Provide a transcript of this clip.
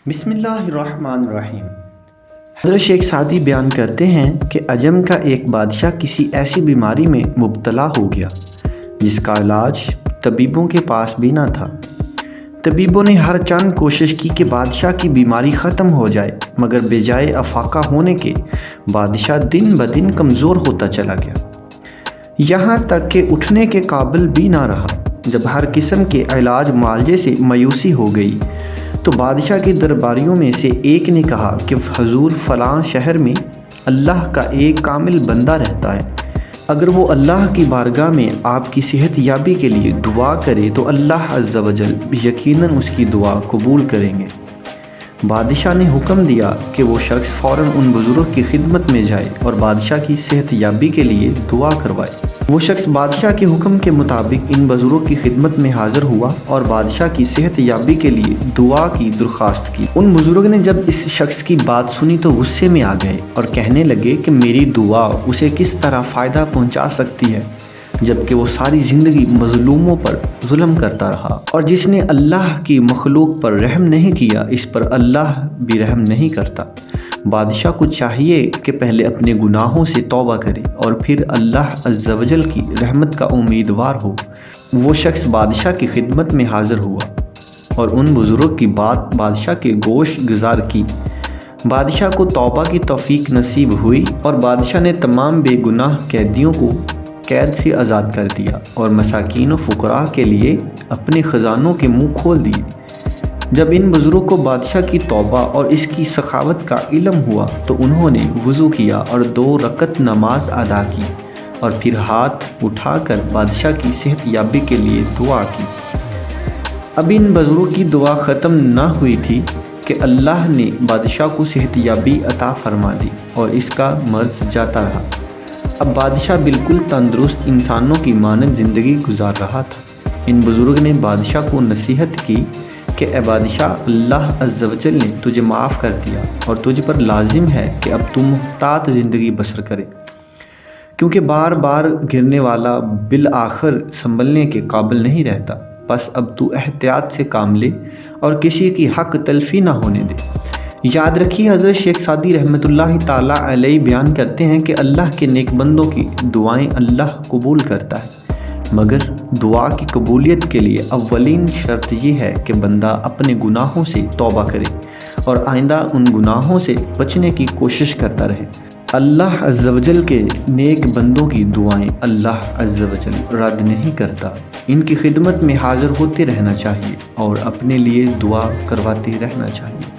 بسم اللہ الرحمن الرحیم۔ حضرت شیخ سعدی بیان کرتے ہیں کہ عجم کا ایک بادشاہ کسی ایسی بیماری میں مبتلا ہو گیا جس کا علاج طبیبوں کے پاس بھی نہ تھا۔ طبیبوں نے ہر چند کوشش کی کہ بادشاہ کی بیماری ختم ہو جائے، مگر بجائے افاقہ ہونے کے بادشاہ دن بدن کمزور ہوتا چلا گیا، یہاں تک کہ اٹھنے کے قابل بھی نہ رہا۔ جب ہر قسم کے علاج معالجے سے مایوسی ہو گئی تو بادشاہ کے درباریوں میں سے ایک نے کہا کہ حضور فلاں شہر میں اللہ کا ایک کامل بندہ رہتا ہے، اگر وہ اللہ کی بارگاہ میں آپ کی صحت یابی کے لیے دعا کرے تو اللہ عز و جل یقیناً اس کی دعا قبول کریں گے۔ بادشاہ نے حکم دیا کہ وہ شخص فوراً ان بزرگ کی خدمت میں جائے اور بادشاہ کی صحت یابی کے لیے دعا کروائے۔ وہ شخص بادشاہ کے حکم کے مطابق ان بزرگ کی خدمت میں حاضر ہوا اور بادشاہ کی صحت یابی کے لیے دعا کی درخواست کی۔ ان بزرگ نے جب اس شخص کی بات سنی تو غصے میں آ گئے اور کہنے لگے کہ میری دعا اسے کس طرح فائدہ پہنچا سکتی ہے، جبکہ وہ ساری زندگی مظلوموں پر ظلم کرتا رہا، اور جس نے اللہ کی مخلوق پر رحم نہیں کیا اس پر اللہ بھی رحم نہیں کرتا۔ بادشاہ کو چاہیے کہ پہلے اپنے گناہوں سے توبہ کرے اور پھر اللہ عز و جل کی رحمت کا امیدوار ہو۔ وہ شخص بادشاہ کی خدمت میں حاضر ہوا اور ان بزرگ کی بات بادشاہ کے گوش گزار کی۔ بادشاہ کو توبہ کی توفیق نصیب ہوئی اور بادشاہ نے تمام بے گناہ قیدیوں کو قید سے آزاد کر دیا اور مساکین و فقراء کے لیے اپنے خزانوں کے منہ کھول دیے۔ جب ان بزرگ کو بادشاہ کی توبہ اور اس کی سخاوت کا علم ہوا تو انہوں نے وضو کیا اور 2 رکعت نماز ادا کی اور پھر ہاتھ اٹھا کر بادشاہ کی صحت یابی کے لیے دعا کی۔ اب ان بزرگوں کی دعا ختم نہ ہوئی تھی کہ اللہ نے بادشاہ کو صحت یابی عطا فرما دی اور اس کا مرض جاتا رہا۔ اب بادشاہ بالکل تندرست انسانوں کی مانند زندگی گزار رہا تھا۔ ان بزرگ نے بادشاہ کو نصیحت کی کہ اے بادشاہ، اللہ عز و جل نے تجھے معاف کر دیا اور تجھ پر لازم ہے کہ اب تم محتاط زندگی بسر کرے، کیونکہ بار بار گرنے والا بالآخر سنبھلنے کے قابل نہیں رہتا۔ بس اب تو احتیاط سے کام لے اور کسی کی حق تلفی نہ ہونے دے۔ یاد رکھیے، حضرت شیخ سعدی رحمۃ اللہ تعالیٰ علیہ بیان کرتے ہیں کہ اللہ کے نیک بندوں کی دعائیں اللہ قبول کرتا ہے، مگر دعا کی قبولیت کے لیے اولین شرط یہ ہے کہ بندہ اپنے گناہوں سے توبہ کرے اور آئندہ ان گناہوں سے بچنے کی کوشش کرتا رہے۔ اللہ عز و جل کے نیک بندوں کی دعائیں اللہ عز و جل رد نہیں کرتا۔ ان کی خدمت میں حاضر ہوتے رہنا چاہیے اور اپنے لیے دعا کرواتے رہنا چاہیے۔